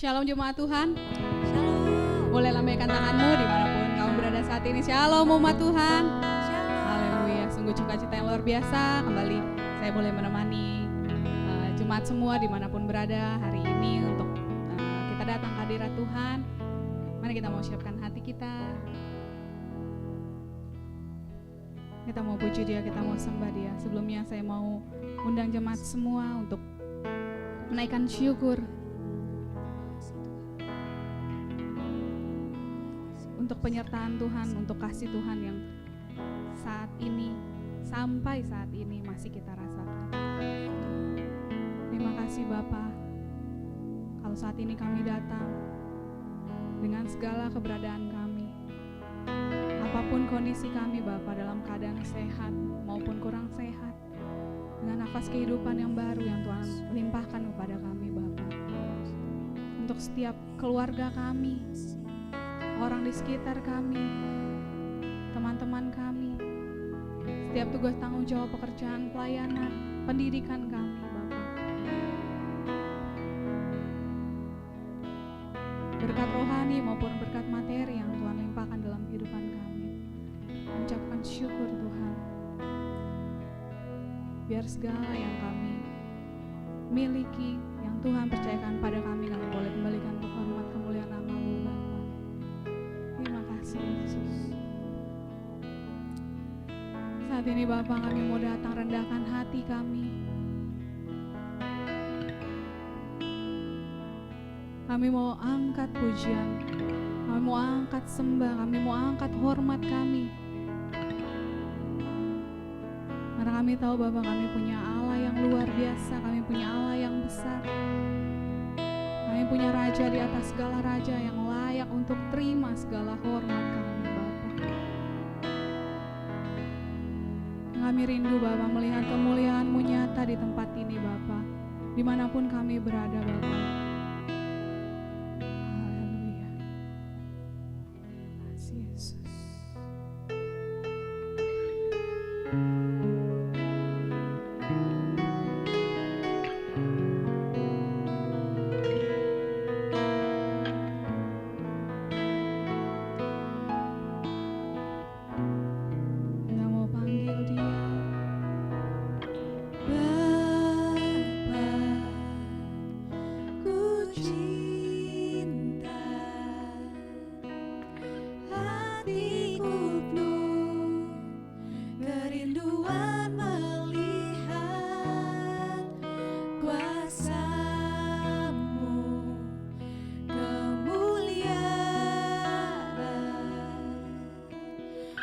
Shalom jemaat Tuhan. Shalom. Boleh lambaikan tanganmu dimanapun kamu berada saat ini. Shalom umat Tuhan. Shalom. Haleluya. Sungguh sukacita yang luar biasa. Kembali saya boleh menemani jemaat semua dimanapun berada hari ini untuk kita datang ke hadirat Tuhan. Mari kita mau siapkan hati kita. Kita mau puji Dia, kita mau sembah Dia. Sebelumnya saya mau undang jemaat semua untuk menaikkan syukur untuk penyertaan Tuhan, untuk kasih Tuhan yang saat ini, sampai saat ini masih kita rasakan. Terima kasih Bapa, kalau saat ini kami datang dengan segala keberadaan kami, apapun kondisi kami Bapa, dalam keadaan sehat maupun kurang sehat, dengan nafas kehidupan yang baru yang Tuhan limpahkan kepada kami Bapa, untuk setiap keluarga kami, orang di sekitar kami, teman-teman kami, setiap tugas tanggung jawab pekerjaan pelayanan, pendidikan kami Bapa. Berkat rohani maupun berkat materi yang Tuhan limpahkan dalam kehidupan kami, mengucapkan syukur Tuhan. Biar segala yang kami miliki, yang Tuhan percayakan pada kami boleh kembalikan untuk hormat kemuliaan nama-Mu Bapa. Terima kasih Yesus. Saat ini Bapa, kami mau datang rendahkan hati kami. Kami mau angkat pujian, kami mau angkat sembah, kami mau angkat hormat kami. Karena kami tahu Bapa, kami punya Allah yang luar biasa, kami punya Allah yang besar. Kami punya Raja di atas segala raja yang layak untuk terima segala hormat kami Bapa. Kami rindu Bapa melihat kemuliaan-Mu nyata di tempat ini Bapa, dimanapun kami berada Bapa. Haleluya. Terima kasih Yesus.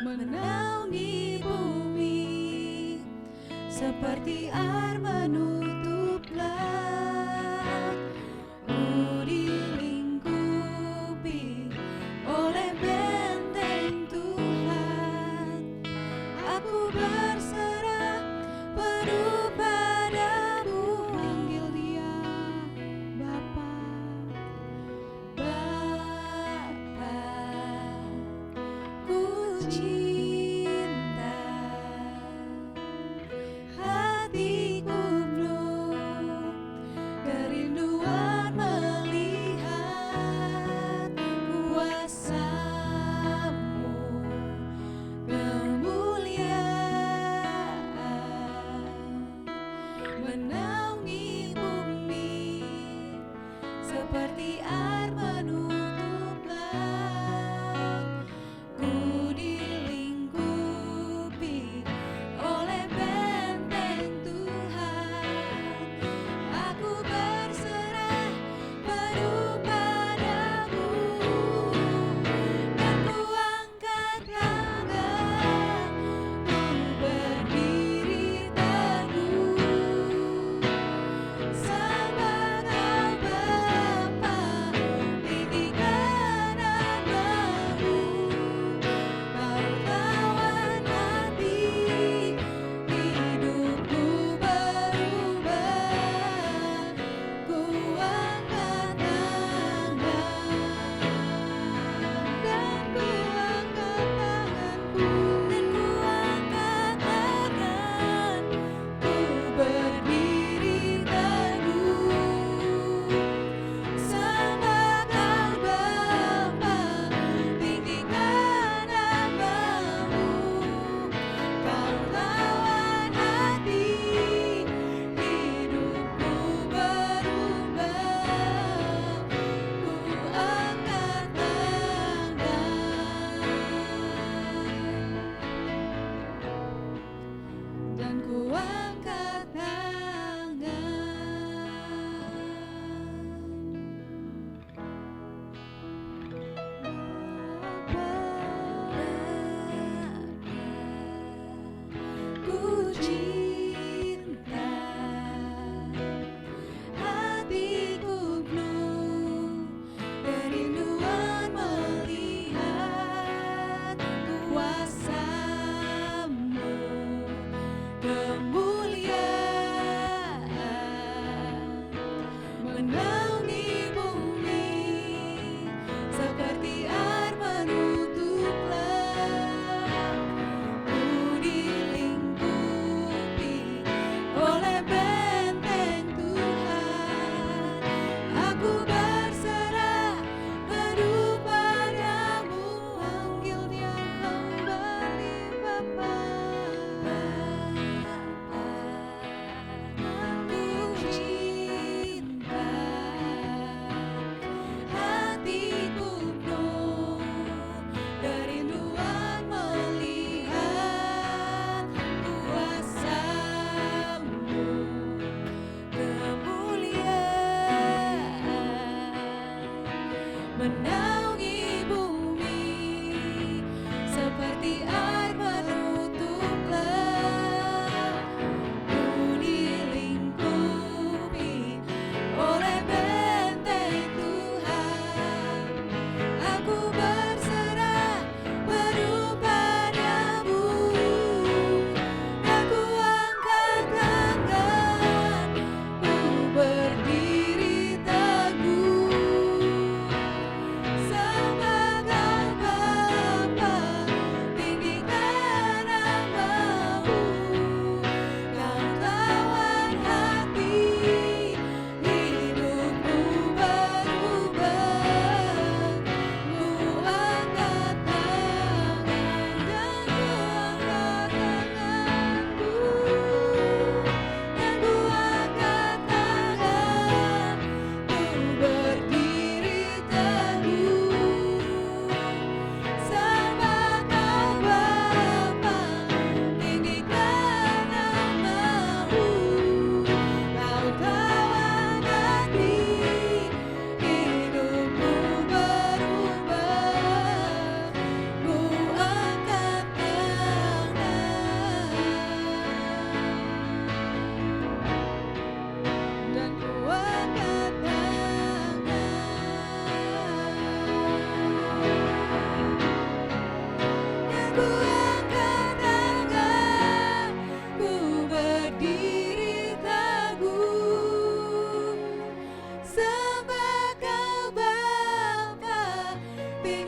Menaungi bumi seperti air menutup laut, ku dilingkupi oleh benteng Tuhan. Aku berserah penuh padamu, panggil Dia Bapa. Bapa, ku cinta, hatiku penuh kerinduan melihat kuasa-Mu, kemuliaan. Menaungi bumi seperti air menutup laut, ku dilingkupi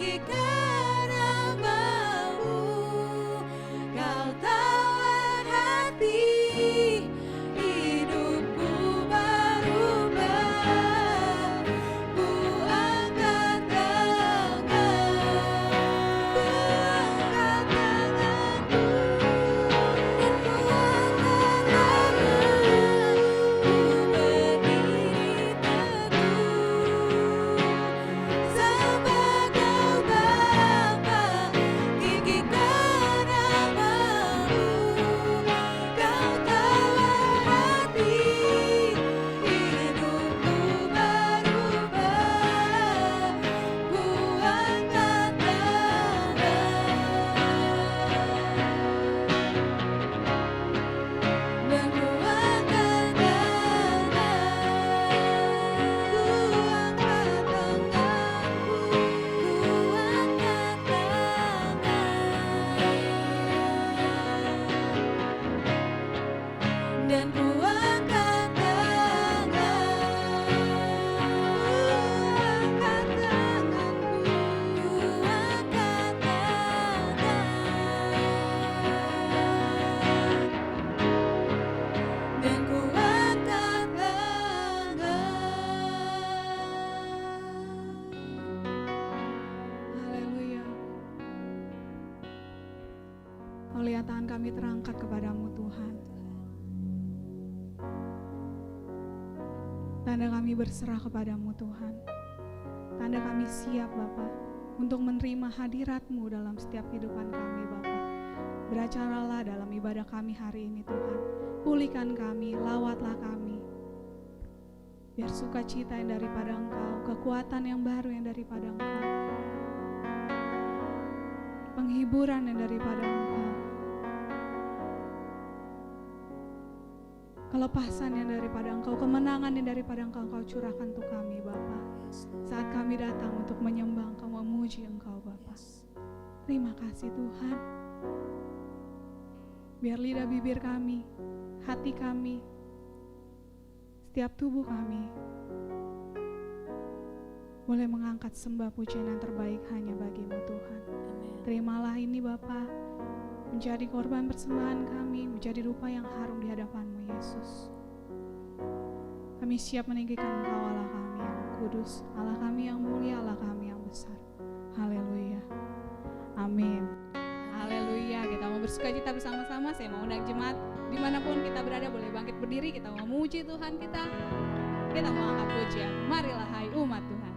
tinggikan namamu. Kau tawar hati, hidupku berubah. Ku angkat tangan, ku angkat tanganku, dan ku angkat tangan. Ku berdiri teguh, sembah Kau Bapa, tinggikan namamu. Kau tawar hati, hidupku berubah. Ku angkat tangan, dan ku angkat tangan. Ku angkat tanganku, ku angkat tangan, dan ku angkat tangan. Ku angkat tanganku, ku angkat tangan, dan ku angkat tangan. Haleluya. Oh, lihat tangan kami terangkat kepadamu Tuhan. Tanda kami berserah kepadamu Tuhan. Tanda kami siap Bapa untuk menerima hadirat-Mu dalam setiap kehidupan kami Bapa. Beracaralah dalam ibadah kami hari ini Tuhan. Pulihkan kami, lawatlah kami. Biar sukacita yang daripada Engkau, kekuatan yang baru yang daripada Engkau, penghiburan yang daripada Engkau, kelepasan yang daripada Engkau, kemenangan yang daripada Engkau, Engkau curahkan untuk kami Bapa. Saat kami datang untuk menyembah Engkau, memuji Engkau Bapa. Terima kasih Tuhan. Biar lidah bibir kami, hati kami, setiap tubuh kami boleh mengangkat sembah pujian yang terbaik hanya bagi-Mu Tuhan. Terimalah ini Bapa, menjadi korban persembahan kami, menjadi rupa yang harum di hadapan-Mu Yesus. Kami siap meninggikan Engkau Allah kami yang kudus, Allah kami yang mulia, Allah kami yang besar. Haleluya. Amin. Haleluya. Kita mau bersukacita bersama-sama. Saya mau undang jemaat dimanapun kita berada boleh bangkit berdiri. Kita mau memuji Tuhan kita. Kita mau angkat pujian. Marilah hai umat Tuhan.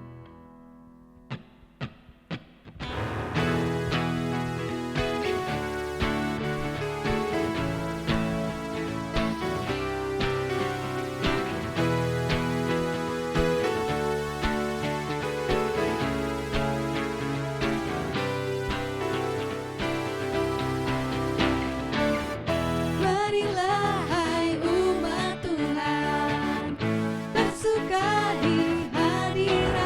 Marilah hai umat Tuhan, bersuka di hadirat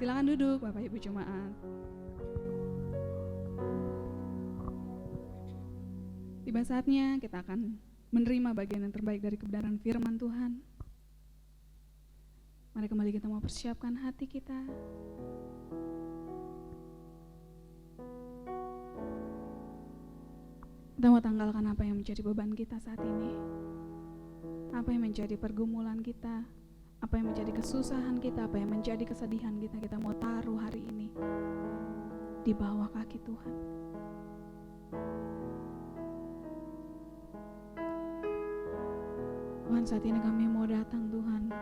Silakan duduk Bapak Ibu Jemaat. Tiba saatnya kita akan menerima bagian yang terbaik dari kebenaran firman Tuhan. Mari kembali kita mau persiapkan hati kita. Kita mau tanggalkan apa yang menjadi beban kita saat ini. Apa yang menjadi pergumulan kita, apa yang menjadi kesusahan kita, apa yang menjadi kesedihan kita, kita mau taruh hari ini di bawah kaki Tuhan. Tuhan, saat ini kami mau datang Tuhan.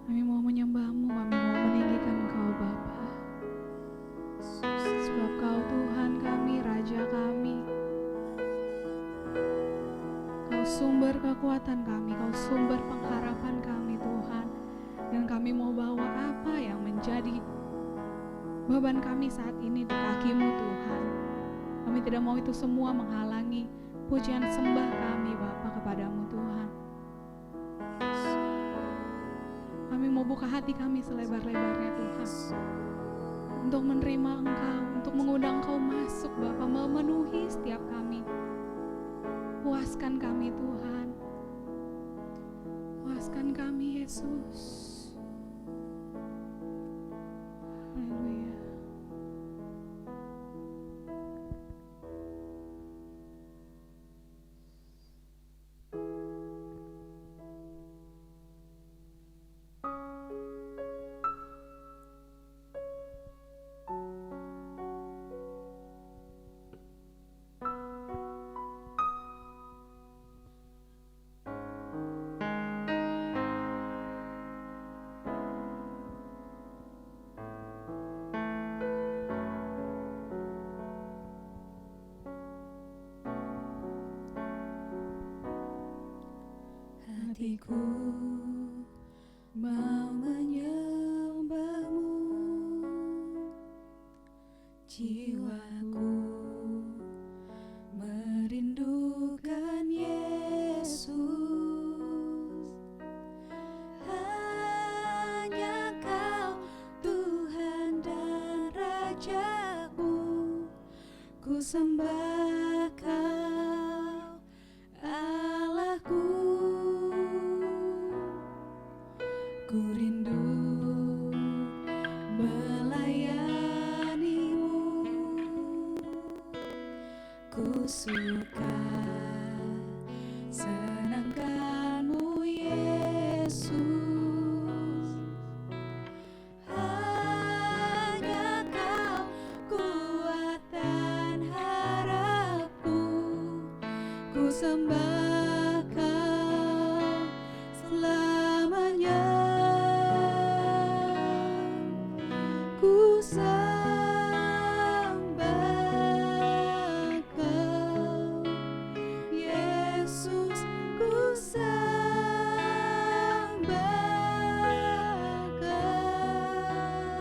Kami mau menyembah-Mu, kami mau meninggikan Engkau Bapa. Sebab Kau Tuhan kami, Raja kami. Kau sumber kekuatan kami, Kau sumber pengharapan kami Tuhan. Dan kami mau bawa apa yang menjadi beban kami saat ini di kaki-Mu Tuhan. Kami tidak mau itu semua menghalangi pujian sembah kami Bapa kepadamu Tuhan. Kami mau buka hati kami selebar-lebarnya Tuhan, untuk menerima Engkau, untuk mengundang Engkau masuk Bapa, memenuhi setiap kami. Puaskan kami Tuhan, puaskan kami Yesus. Haleluya. Hatiku mau menyembah-Mu, jiwaku merindukan Yesus. Hanya Kau Tuhan dan Rajaku, ku sembah Kau Allahku. Ku rindu melayani-Mu, ku suka senangkan-Mu Yesus. Hanya Kau kuat dan harapku, ku sembah Kau selamanya. Ku sembah Kau Yesus, ku sembah Kau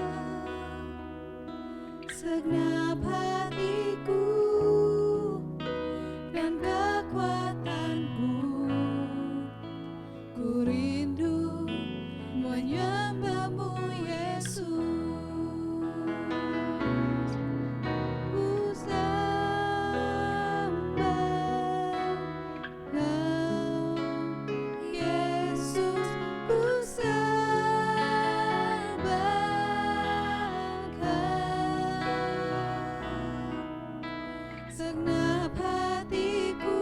segenap hatiku dan kekuatanku. Ku rindu menyembah-Mu Yesus. Ku sembah Kau Yesus, ku sembah Kau segenap hatiku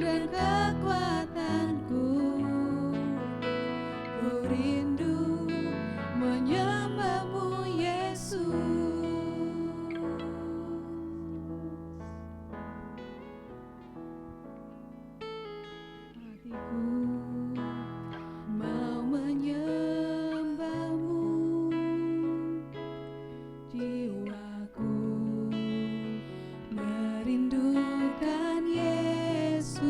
dan kekuatanku. Ku rindu menyembah-Mu Yesus. Hatiku mau menyembah-Mu, jiwaku merindukan Yesus.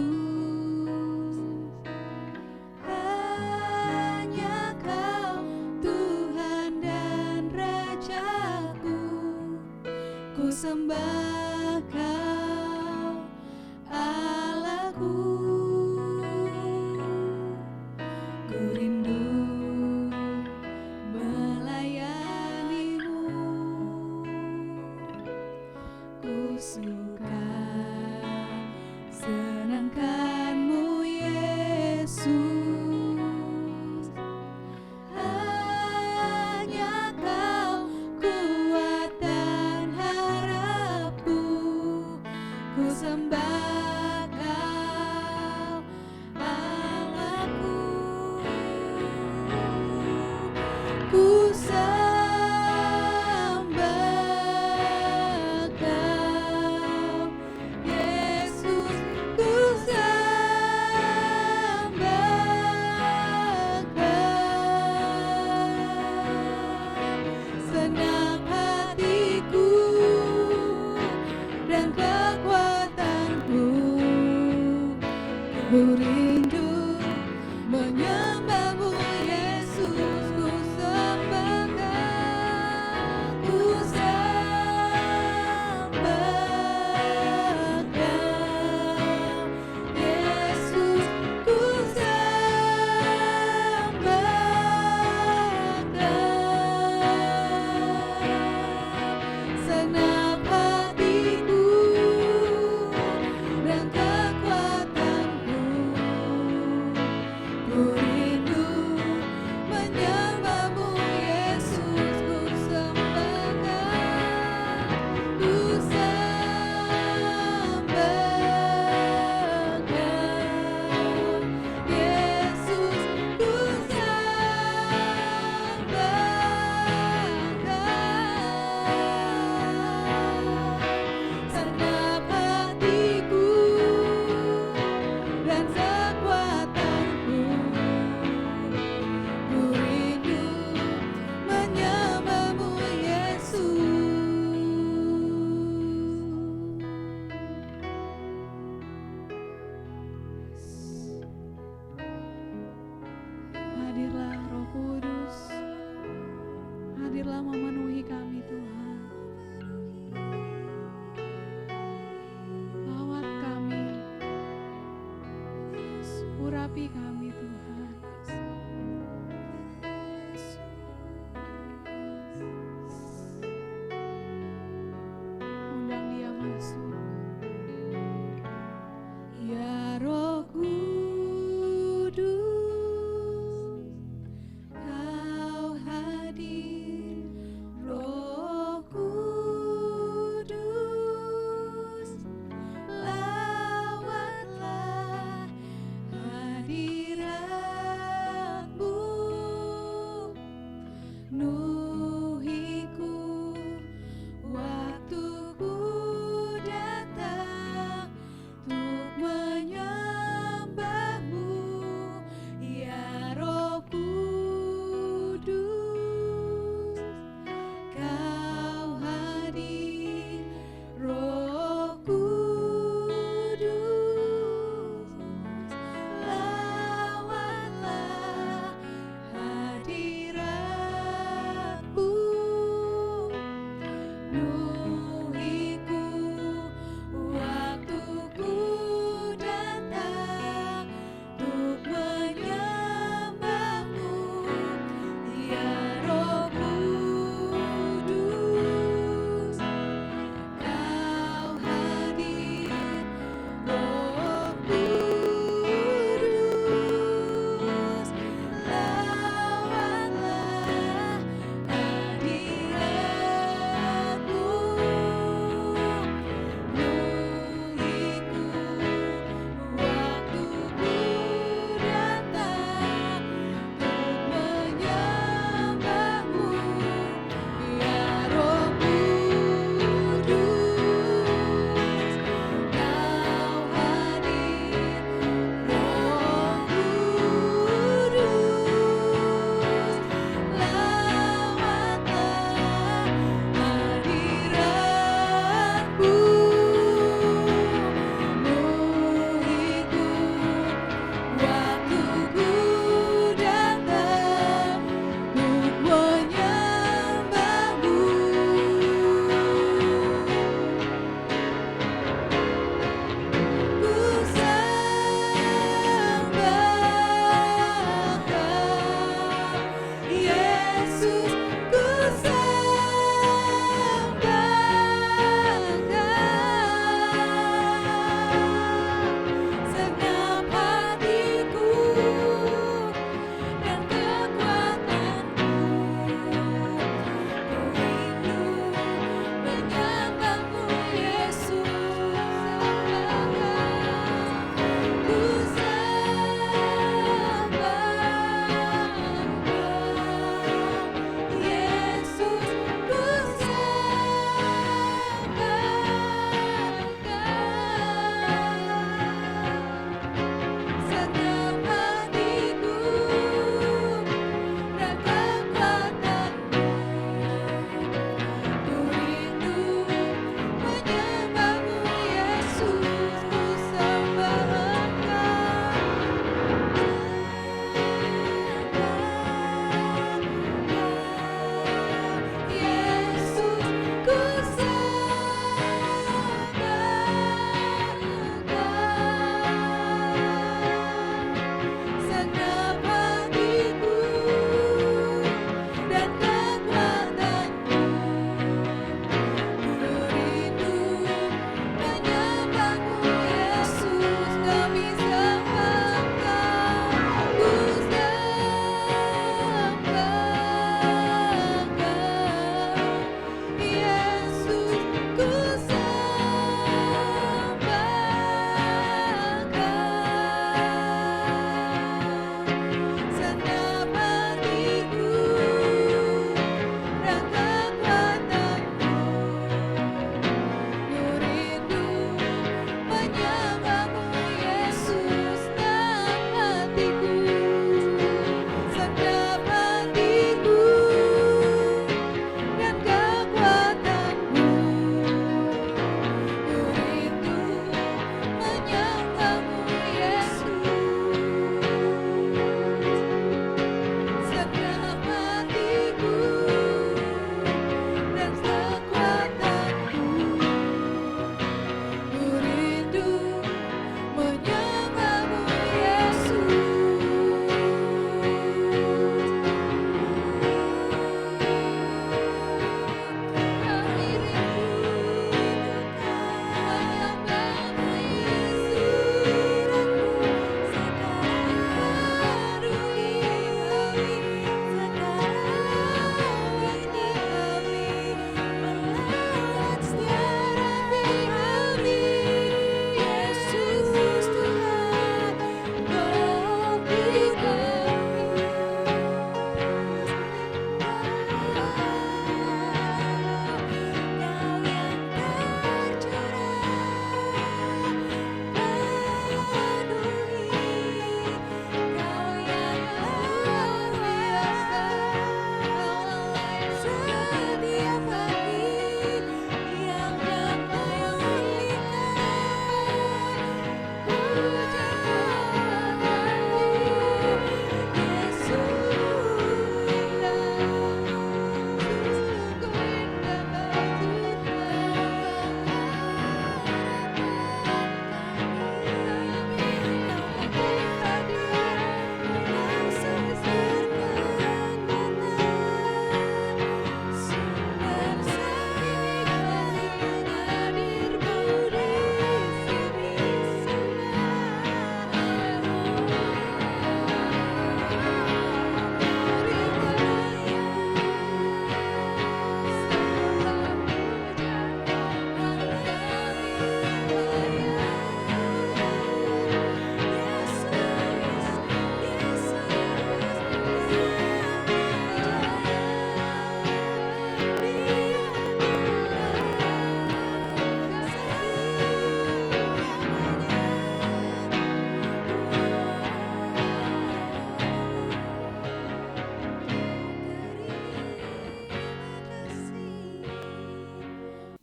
Hanya Kau Tuhan dan Rajaku, ku sembah Kau Allahku. Ku rindu suka senangkan-Mu Yesus. Hanya Kau kuat dan harapku, ku sembah Kau Allahku. Ku sembah Kau Yesus, ku sembah Kau. Senang hatiku dan kekuatanku, ku rindu menyembah-Mu Yesus. Ku sembah Kau, ku sembah Kau Yesus, ku sembah Kau. Senang hatiku dan kekuatanku, ku rindu menyembah-Mu Yesus. Ku sembah Kau, ku sembah Kau Yesus, ku sembah Kau. Senang hatiku dan kekuatanku, ku rindu menyembah-Mu Yesus. Hadirlah Roh Kudus, hadirlah memenuhi kami Tuhan. Lawat kami, urapi kami Tuhan. Undang Dia masuk. Ya Roh Kudus, Kau hadir. Roh Kudus, lawatlah hadirat-Mu. Nuhiku waktuku datang untuk menyembah-Mu. Ya Roh Kudus, Kau hadir. Roh Kudus, lawatlah hadirat-Mu. Nuhiku waktuku datang untuk menyembah-Mu. Ya Roh Kudus, Kau hadir. Roh Kudus, lawatlah hadirat-Mu.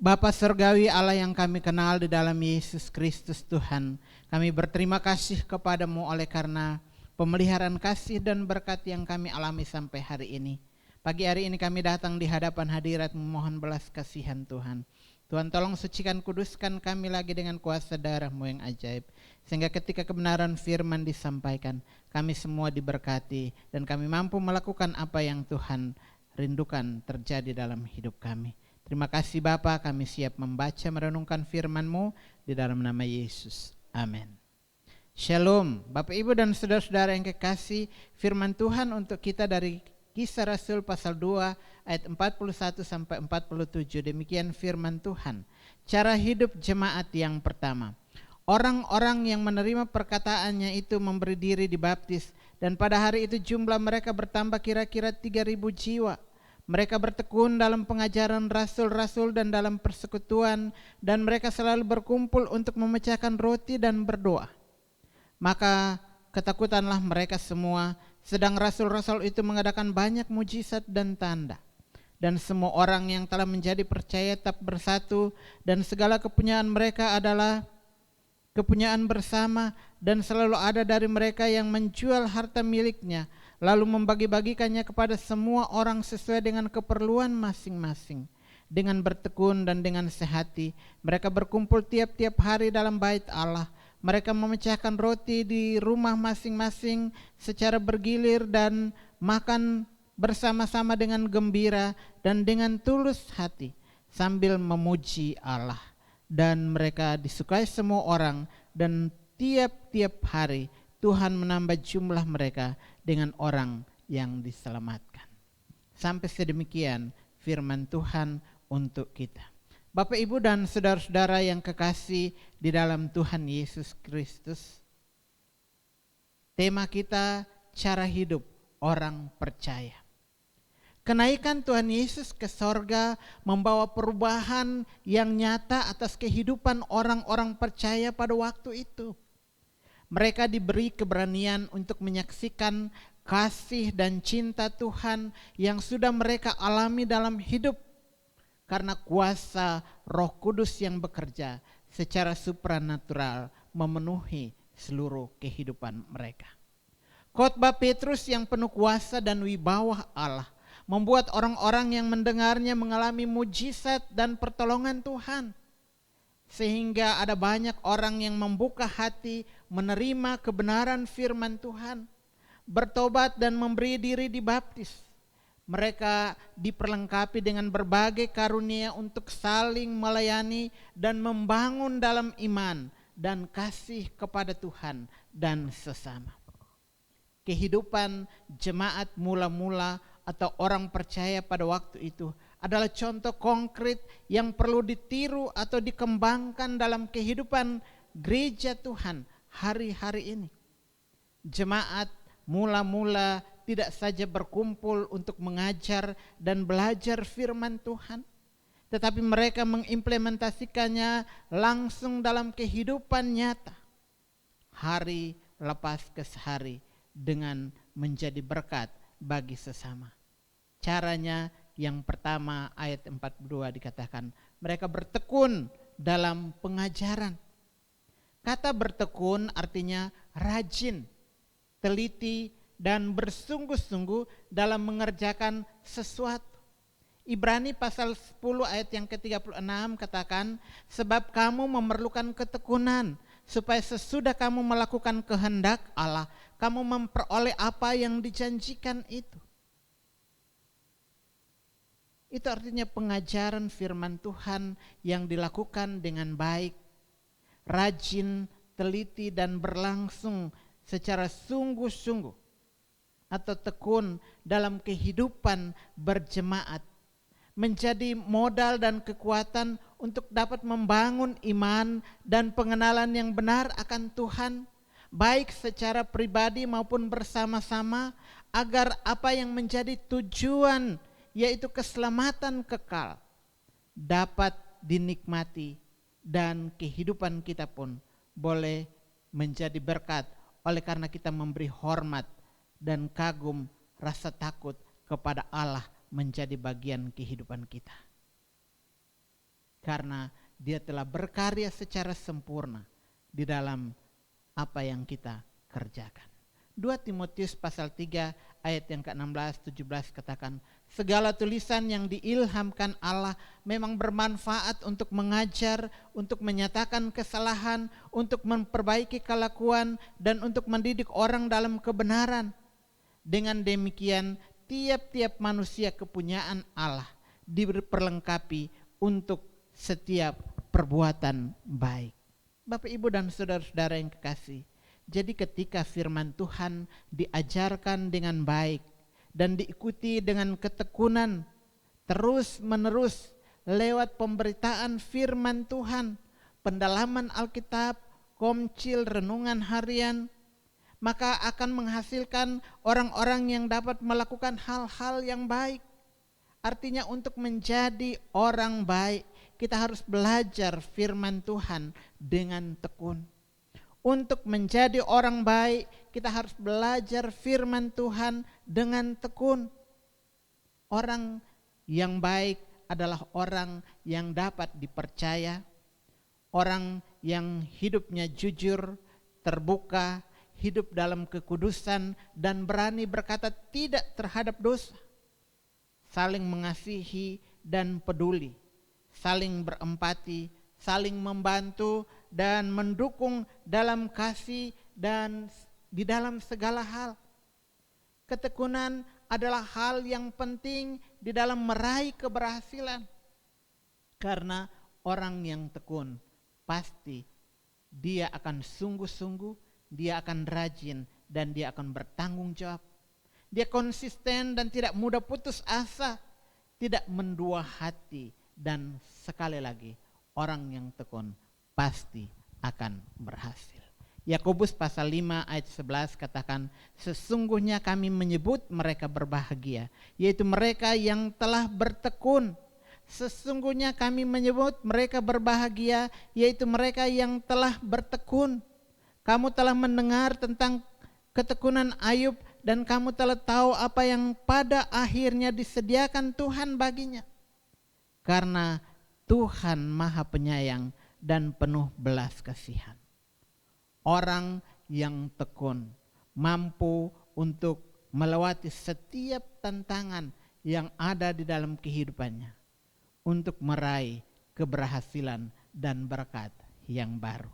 Bapa Surgawi Allah yang kami kenal di dalam Yesus Kristus Tuhan, kami berterima kasih kepadamu oleh karena pemeliharaan kasih dan berkat yang kami alami sampai hari ini. Pagi hari ini kami datang di hadapan hadirat memohon belas kasihan Tuhan. Tuhan tolong sucikan kuduskan kami lagi dengan kuasa darah-Mu yang ajaib. Sehingga ketika kebenaran firman disampaikan, kami semua diberkati dan kami mampu melakukan apa yang Tuhan rindukan terjadi dalam hidup kami. Terima kasih Bapa, kami siap membaca merenungkan firman-Mu di dalam nama Yesus. Amin. Shalom, Bapak Ibu dan saudara-saudara yang kekasih, firman Tuhan untuk kita dari Kisah Rasul pasal 2 ayat 41 sampai 47. Demikian firman Tuhan. Cara hidup jemaat yang pertama. Orang-orang yang menerima perkataannya itu memberi diri dibaptis, dan pada hari itu jumlah mereka bertambah kira-kira 3.000 jiwa. Mereka bertekun dalam pengajaran rasul-rasul dan dalam persekutuan, dan mereka selalu berkumpul untuk memecahkan roti dan berdoa. Maka ketakutanlah mereka semua, sedang rasul-rasul itu mengadakan banyak mujizat dan tanda. Dan semua orang yang telah menjadi percaya tetap bersatu, dan segala kepunyaan mereka adalah kepunyaan bersama, dan selalu ada dari mereka yang menjual harta miliknya, lalu membagi-bagikannya kepada semua orang sesuai dengan keperluan masing-masing. Dengan bertekun dan dengan sehati, mereka berkumpul tiap-tiap hari dalam bait Allah. Mereka memecahkan roti di rumah masing-masing secara bergilir dan makan bersama-sama dengan gembira dan dengan tulus hati sambil memuji Allah. Dan mereka disukai semua orang, dan tiap-tiap hari Tuhan menambah jumlah mereka dengan orang yang diselamatkan. Sampai sedemikian firman Tuhan untuk kita. Bapak, Ibu, dan saudara-saudara yang kekasih di dalam Tuhan Yesus Kristus, tema kita cara hidup orang percaya. Kenaikan Tuhan Yesus ke sorga membawa perubahan yang nyata atas kehidupan orang-orang percaya pada waktu itu. Mereka diberi keberanian untuk menyaksikan kasih dan cinta Tuhan yang sudah mereka alami dalam hidup, karena kuasa Roh Kudus yang bekerja secara supranatural memenuhi seluruh kehidupan mereka. Khotbah Petrus yang penuh kuasa dan wibawa Allah membuat orang-orang yang mendengarnya mengalami mujizat dan pertolongan Tuhan. Sehingga ada banyak orang yang membuka hati menerima kebenaran firman Tuhan, bertobat dan memberi diri dibaptis. Mereka diperlengkapi dengan berbagai karunia untuk saling melayani dan membangun dalam iman dan kasih kepada Tuhan dan sesama. Kehidupan jemaat mula-mula atau orang percaya pada waktu itu adalah contoh konkret yang perlu ditiru atau dikembangkan dalam kehidupan gereja Tuhan hari-hari ini. Jemaat mula-mula tidak saja berkumpul untuk mengajar dan belajar firman Tuhan, tetapi mereka mengimplementasikannya langsung dalam kehidupan nyata, hari lepas ke hari, dengan menjadi berkat bagi sesama. Caranya yang pertama ayat 42 dikatakan, mereka bertekun dalam pengajaran. Kata bertekun artinya rajin, teliti, dan bersungguh-sungguh dalam mengerjakan sesuatu. Ibrani pasal 10 ayat yang ke-36 katakan, sebab kamu memerlukan ketekunan, supaya sesudah kamu melakukan kehendak Allah, kamu memperoleh apa yang dijanjikan itu. Itu artinya pengajaran firman Tuhan yang dilakukan dengan baik, rajin, teliti, dan berlangsung secara sungguh-sungguh atau tekun dalam kehidupan berjemaat, menjadi modal dan kekuatan untuk dapat membangun iman dan pengenalan yang benar akan Tuhan, baik secara pribadi maupun bersama-sama, agar apa yang menjadi tujuan, yaitu keselamatan kekal, dapat dinikmati dan kehidupan kita pun boleh menjadi berkat oleh karena kita memberi hormat dan kagum, rasa takut kepada Allah menjadi bagian kehidupan kita. karena Dia telah berkarya secara sempurna di dalam apa yang kita kerjakan. 2 Timotius pasal 3 ayat yang ke-16, 17 katakan, segala tulisan yang diilhamkan Allah memang bermanfaat untuk mengajar, untuk menyatakan kesalahan, untuk memperbaiki kelakuan, dan untuk mendidik orang dalam kebenaran. Dengan demikian, tiap-tiap manusia kepunyaan Allah diperlengkapi untuk setiap perbuatan baik. Bapak, Ibu, dan saudara-saudara yang kekasih, jadi ketika firman Tuhan diajarkan dengan baik dan diikuti dengan ketekunan terus menerus lewat pemberitaan firman Tuhan, pendalaman Alkitab, komcil, renungan harian, maka akan menghasilkan orang-orang yang dapat melakukan hal-hal yang baik. Artinya untuk menjadi orang baik, kita harus belajar firman Tuhan dengan tekun. Untuk menjadi orang baik, kita harus belajar firman Tuhan dengan tekun. Orang yang baik adalah orang yang dapat dipercaya, orang yang hidupnya jujur, terbuka, hidup dalam kekudusan, dan berani berkata tidak terhadap dosa, saling mengasihi dan peduli, saling berempati, saling membantu dan mendukung dalam kasih dan di dalam segala hal. Ketekunan adalah hal yang penting di dalam meraih keberhasilan. Karena orang yang tekun pasti dia akan sungguh-sungguh, dia akan rajin, dan dia akan bertanggung jawab. Dia konsisten dan tidak mudah putus asa, tidak mendua hati, dan sekali lagi orang yang tekun pasti akan berhasil. Yakobus pasal 5 ayat 11 katakan, sesungguhnya kami menyebut mereka berbahagia, yaitu mereka yang telah bertekun. Sesungguhnya kami menyebut mereka berbahagia, yaitu mereka yang telah bertekun. Kamu telah mendengar tentang ketekunan Ayub, dan kamu telah tahu apa yang pada akhirnya disediakan Tuhan baginya. Karena Tuhan Maha Penyayang dan penuh belas kasihan. Orang yang tekun mampu untuk melewati setiap tantangan yang ada di dalam kehidupannya untuk meraih keberhasilan dan berkat yang baru.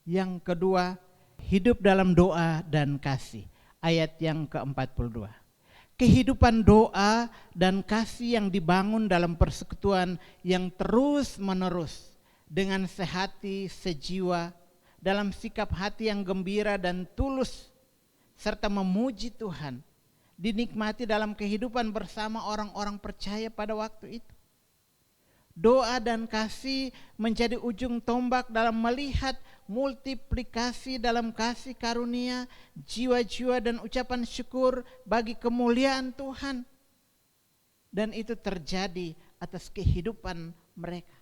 Yang kedua, hidup dalam doa dan kasih. Ayat yang ke-42. Kehidupan doa dan kasih yang dibangun dalam persekutuan yang terus menerus dengan sehati, sejiwa, dalam sikap hati yang gembira dan tulus, serta memuji Tuhan, dinikmati dalam kehidupan bersama orang-orang percaya pada waktu itu. Doa dan kasih menjadi ujung tombak dalam melihat multiplikasi dalam kasih karunia, jiwa-jiwa dan ucapan syukur bagi kemuliaan Tuhan. Dan itu terjadi atas kehidupan mereka.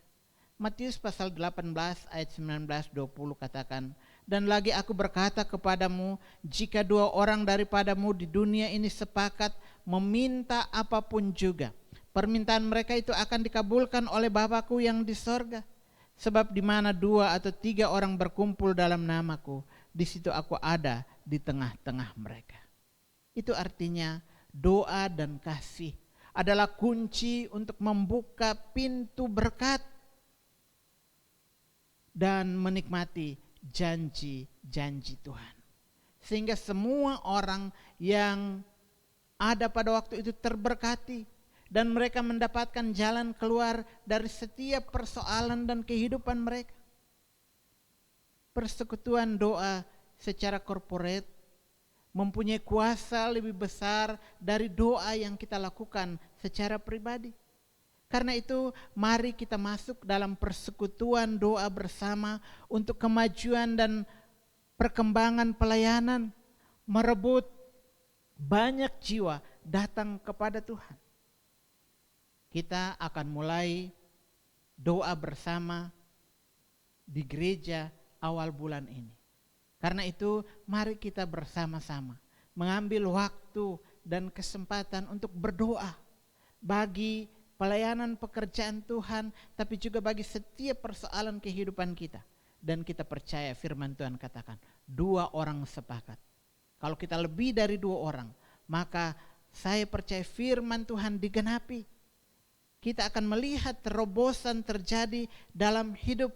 Matius pasal 18 ayat 19-20 katakan, dan lagi aku berkata kepadamu, jika 2 orang daripadamu di dunia ini sepakat meminta apapun juga, permintaan mereka itu akan dikabulkan oleh Bapa-Ku yang di sorga. Sebab di mana 2 atau 3 orang berkumpul dalam namaku, di situ aku ada di tengah-tengah mereka. Itu artinya doa dan kasih adalah kunci untuk membuka pintu berkat dan menikmati janji-janji Tuhan. Sehingga semua orang yang ada pada waktu itu terberkati dan mereka mendapatkan jalan keluar dari setiap persoalan dan kehidupan mereka. Persekutuan doa secara korporat mempunyai kuasa lebih besar dari doa yang kita lakukan secara pribadi. Karena itu mari kita masuk dalam persekutuan doa bersama untuk kemajuan dan perkembangan pelayanan, merebut banyak jiwa datang kepada Tuhan. Kita akan mulai doa bersama di gereja awal bulan ini. Karena itu mari kita bersama-sama mengambil waktu dan kesempatan untuk berdoa bagi pelayanan pekerjaan Tuhan, tapi juga bagi setiap persoalan kehidupan kita. Dan kita percaya firman Tuhan katakan, 2 orang sepakat. Kalau kita lebih dari 2 orang, maka saya percaya firman Tuhan digenapi. Kita akan melihat terobosan terjadi dalam hidup.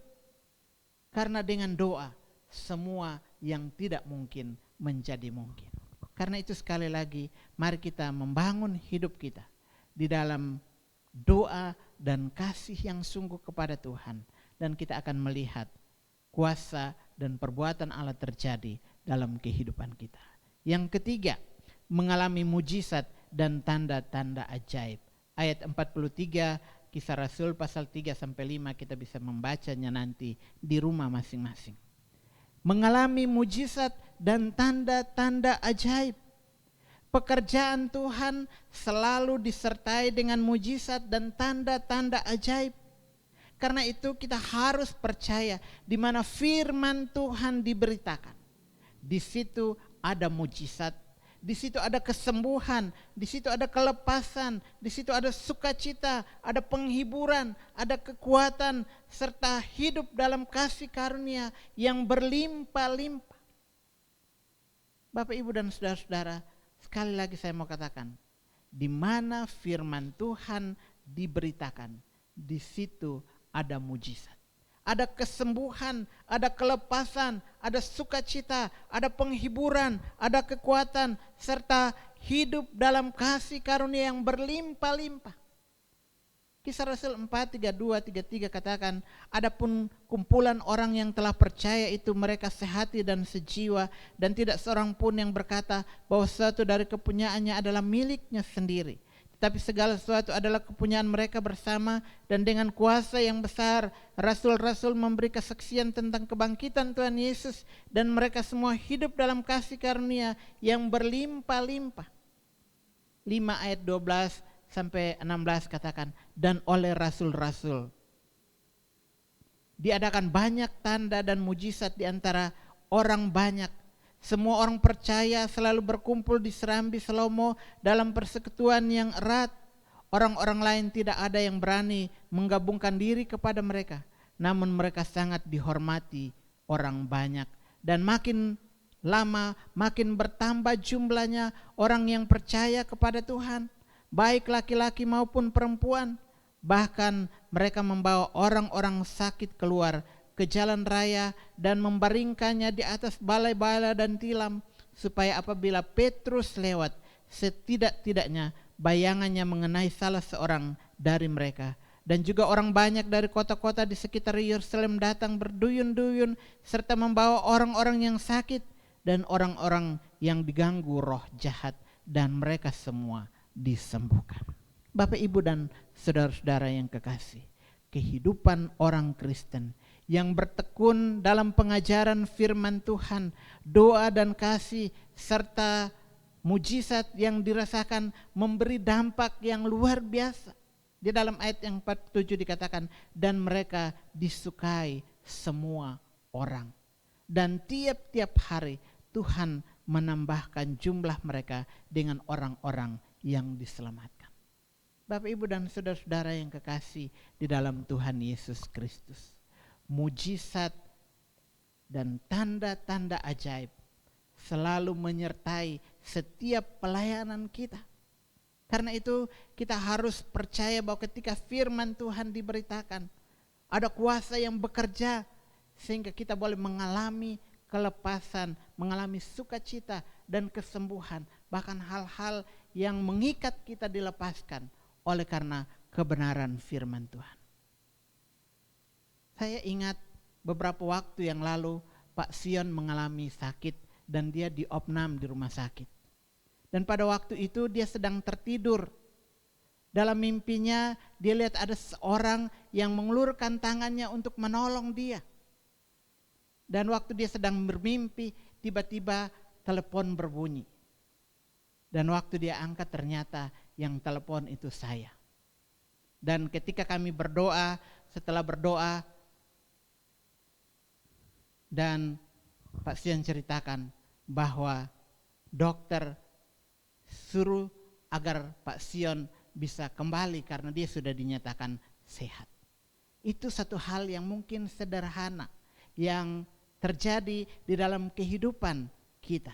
Karena dengan doa, semua yang tidak mungkin menjadi mungkin. Karena itu sekali lagi, mari kita membangun hidup kita di dalam doa dan kasih yang sungguh kepada Tuhan. Dan kita akan melihat kuasa dan perbuatan Allah terjadi dalam kehidupan kita. Yang ketiga, mengalami mujizat dan tanda-tanda ajaib. Ayat 43 Kisah Rasul pasal 3-5 kita bisa membacanya nanti di rumah masing-masing. Mengalami mujizat dan tanda-tanda ajaib. Pekerjaan Tuhan selalu disertai dengan mujizat dan tanda-tanda ajaib. Karena itu kita harus percaya di mana firman Tuhan diberitakan. Di situ ada mujizat, di situ ada kesembuhan, di situ ada kelepasan, di situ ada sukacita, ada penghiburan, ada kekuatan, serta hidup dalam kasih karunia yang berlimpah-limpah. Bapak, Ibu, dan saudara-saudara, sekali lagi saya mau katakan, di mana firman Tuhan diberitakan, di situ ada mujizat. Ada kesembuhan, ada kelepasan, ada sukacita, ada penghiburan, ada kekuatan, serta hidup dalam kasih karunia yang berlimpah-limpah. Kisah Rasul 4:32-33 katakan, adapun kumpulan orang yang telah percaya itu mereka sehati dan sejiwa, dan tidak seorang pun yang berkata bahwa sesuatu dari kepunyaannya adalah miliknya sendiri. Tapi segala sesuatu adalah kepunyaan mereka bersama, dan dengan kuasa yang besar rasul-rasul memberi kesaksian tentang kebangkitan Tuhan Yesus, dan mereka semua hidup dalam kasih karunia yang berlimpah-limpah. 5 ayat 12-16 katakan, dan oleh rasul-rasul diadakan banyak tanda dan mujizat di antara orang banyak. Semua orang percaya selalu berkumpul di serambi Salomo dalam persekutuan yang erat. Orang-orang lain tidak ada yang berani menggabungkan diri kepada mereka. Namun mereka sangat dihormati orang banyak. Dan makin lama makin bertambah jumlahnya orang yang percaya kepada Tuhan, baik laki-laki maupun perempuan. Bahkan mereka membawa orang-orang sakit keluar ke jalan raya dan membaringkannya di atas balai-balai dan tilam, supaya apabila Petrus lewat, setidak-tidaknya bayangannya mengenai salah seorang dari mereka. Dan juga orang banyak dari kota-kota di sekitar Yerusalem datang berduyun-duyun serta membawa orang-orang yang sakit dan orang-orang yang diganggu roh jahat, dan mereka semua disembuhkan. Bapak, Ibu, dan saudara-saudara yang kekasih, kehidupan orang Kristen yang bertekun dalam pengajaran firman Tuhan, doa dan kasih, serta mujizat yang dirasakan memberi dampak yang luar biasa. Di dalam ayat yang 47 dikatakan, dan mereka disukai semua orang. Dan tiap-tiap hari Tuhan menambahkan jumlah mereka dengan orang-orang yang diselamatkan. Bapak, Ibu, dan saudara-saudara yang kekasih di dalam Tuhan Yesus Kristus, mujizat dan tanda-tanda ajaib selalu menyertai setiap pelayanan kita. Karena itu kita harus percaya bahwa ketika firman Tuhan diberitakan, ada kuasa yang bekerja sehingga kita boleh mengalami kelepasan, mengalami sukacita dan kesembuhan, bahkan hal-hal yang mengikat kita dilepaskan oleh karena kebenaran firman Tuhan. Saya ingat beberapa waktu yang lalu Pak Sion mengalami sakit dan dia diopnam di rumah sakit. Dan pada waktu itu dia sedang tertidur. Dalam mimpinya dia lihat ada seorang yang mengulurkan tangannya untuk menolong dia. Dan waktu dia sedang bermimpi, tiba-tiba telepon berbunyi. Dan waktu dia angkat ternyata yang telepon itu saya. Dan ketika kami berdoa, setelah berdoa, dan Pak Sion ceritakan bahwa dokter suruh agar Pak Sion bisa kembali karena dia sudah dinyatakan sehat. Itu satu hal yang mungkin sederhana yang terjadi di dalam kehidupan kita.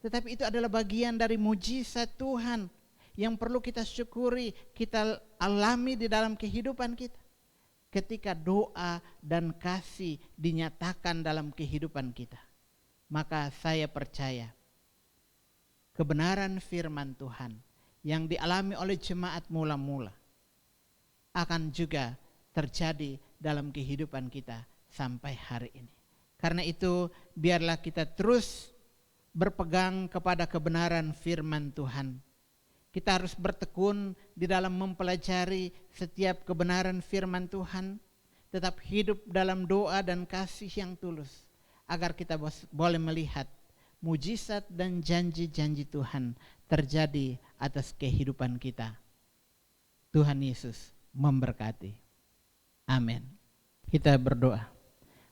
Tetapi itu adalah bagian dari mujizat Tuhan yang perlu kita syukuri, kita alami di dalam kehidupan kita. Ketika doa dan kasih dinyatakan dalam kehidupan kita, maka saya percaya kebenaran firman Tuhan yang dialami oleh jemaat mula-mula akan juga terjadi dalam kehidupan kita sampai hari ini. Karena itu biarlah kita terus berpegang kepada kebenaran firman Tuhan. Kita harus bertekun di dalam mempelajari setiap kebenaran firman Tuhan, tetap hidup dalam doa dan kasih yang tulus, agar kita boleh melihat mujizat dan janji-janji Tuhan terjadi atas kehidupan kita. Tuhan Yesus memberkati. Amin. Kita berdoa.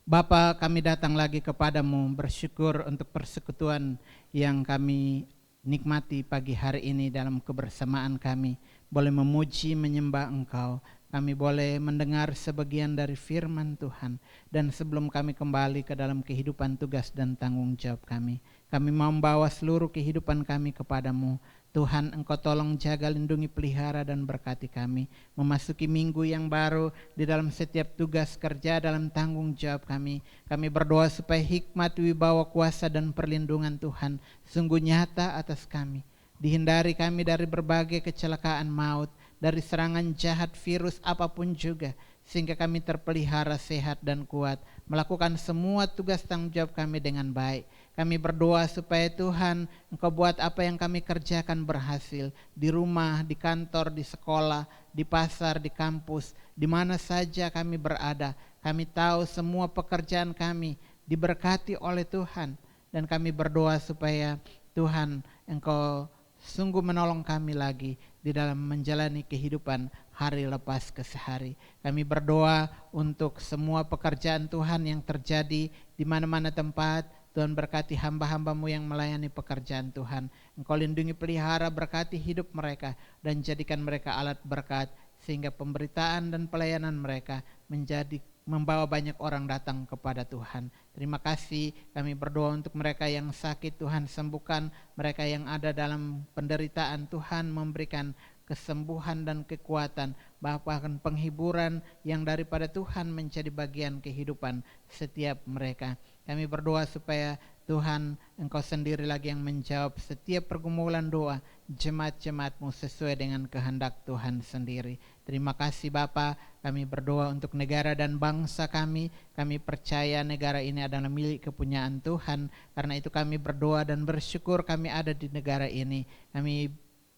Bapa, kami datang lagi kepadamu bersyukur untuk persekutuan yang kami nikmati pagi hari ini dalam kebersamaan kami. Boleh memuji, menyembah Engkau. Kami boleh mendengar sebagian dari firman Tuhan. Dan sebelum kami kembali ke dalam kehidupan tugas dan tanggung jawab kami mau membawa seluruh kehidupan kami kepadamu. Tuhan, Engkau tolong jaga, lindungi, pelihara dan berkati kami memasuki minggu yang baru di dalam setiap tugas kerja dalam tanggung jawab kami. Kami berdoa supaya hikmat, wibawa, kuasa dan perlindungan Tuhan sungguh nyata atas kami. Dihindari kami dari berbagai kecelakaan maut, dari serangan jahat virus apapun juga, sehingga kami terpelihara sehat dan kuat melakukan semua tugas tanggung jawab kami dengan baik. Kami berdoa supaya Tuhan, Engkau buat apa yang kami kerjakan berhasil, di rumah, di kantor, di sekolah, di pasar, di kampus, di mana saja kami berada. Kami tahu semua pekerjaan kami diberkati oleh Tuhan, dan kami berdoa supaya Tuhan, Engkau sungguh menolong kami lagi di dalam menjalani kehidupan hari lepas ke sehari. Kami berdoa untuk semua pekerjaan Tuhan yang terjadi di mana-mana tempat. Tuhan berkati hamba-hambamu yang melayani pekerjaan Tuhan. Engkau lindungi, pelihara, berkati hidup mereka dan jadikan mereka alat berkat, sehingga pemberitaan dan pelayanan mereka membawa banyak orang datang kepada Tuhan. Terima kasih, kami berdoa untuk mereka yang sakit, Tuhan sembuhkan. Mereka yang ada dalam penderitaan, Tuhan memberikan kesembuhan dan kekuatan, bahkan penghiburan yang daripada Tuhan menjadi bagian kehidupan setiap mereka. Kami berdoa supaya Tuhan, Engkau sendiri lagi yang menjawab setiap pergumulan doa jemaat-jemaat-Mu sesuai dengan kehendak Tuhan sendiri. Terima kasih Bapa. Kami berdoa untuk negara dan bangsa kami. Kami percaya negara ini adalah milik kepunyaan Tuhan. Karena itu kami berdoa dan bersyukur kami ada di negara ini. Kami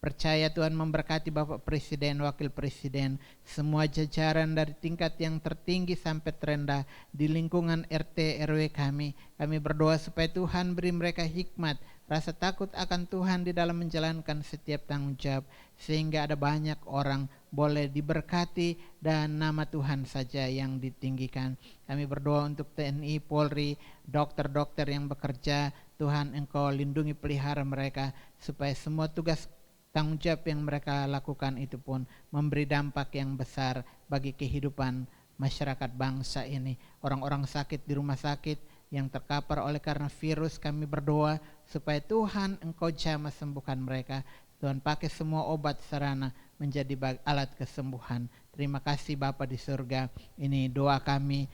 percaya Tuhan memberkati Bapak Presiden, Wakil Presiden, semua jajaran dari tingkat yang tertinggi sampai terendah di lingkungan RT RW kami. Kami berdoa supaya Tuhan beri mereka hikmat, rasa takut akan Tuhan di dalam menjalankan setiap tanggung jawab, sehingga ada banyak orang boleh diberkati dan nama Tuhan saja yang ditinggikan. Kami berdoa untuk TNI, Polri, dokter-dokter yang bekerja. Tuhan, Engkau lindungi, pelihara mereka supaya semua tugas tanggung jawab yang mereka lakukan itu pun memberi dampak yang besar bagi kehidupan masyarakat bangsa ini. Orang-orang sakit di rumah sakit yang terkapar oleh karena virus, kami berdoa supaya Tuhan, Engkau jamah sembuhkan mereka. Tuhan pakai semua obat sarana menjadi alat kesembuhan. Terima kasih Bapa di surga. Ini doa kami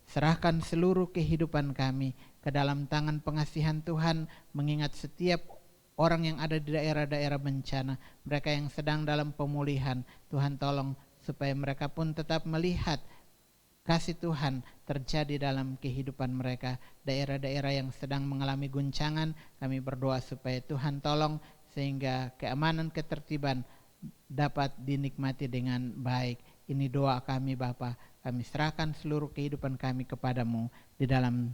serahkan seluruh kehidupan kami ke dalam tangan pengasihan Tuhan, mengingat setiap orang yang ada di daerah-daerah bencana, mereka yang sedang dalam pemulihan. Tuhan tolong supaya mereka pun tetap melihat kasih Tuhan terjadi dalam kehidupan mereka. Daerah-daerah yang sedang mengalami guncangan, kami berdoa supaya Tuhan tolong sehingga keamanan, ketertiban dapat dinikmati dengan baik. Ini doa kami Bapa. Kami serahkan seluruh kehidupan kami kepadamu di dalam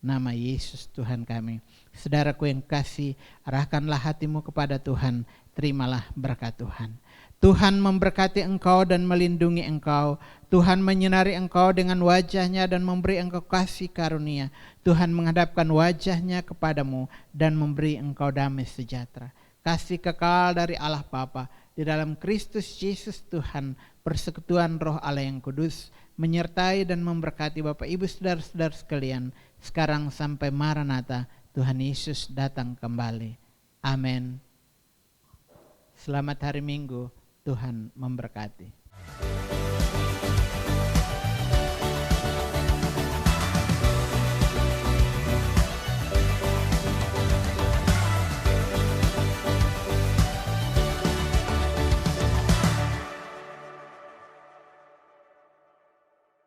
nama Yesus Tuhan kami. Saudaraku yang kasih, arahkanlah hatimu kepada Tuhan, terimalah berkat Tuhan. Tuhan memberkati engkau dan melindungi engkau. Tuhan menyinari engkau dengan wajahnya dan memberi engkau kasih karunia. Tuhan menghadapkan wajahnya kepadamu dan memberi engkau damai sejahtera. Kasih kekal dari Allah Bapa, di dalam Kristus Yesus Tuhan, persekutuan Roh Allah yang kudus menyertai dan memberkati Bapak Ibu saudara-saudara sekalian sekarang sampai Maranatha, Tuhan Yesus datang kembali. Amin. Selamat hari Minggu, Tuhan memberkati.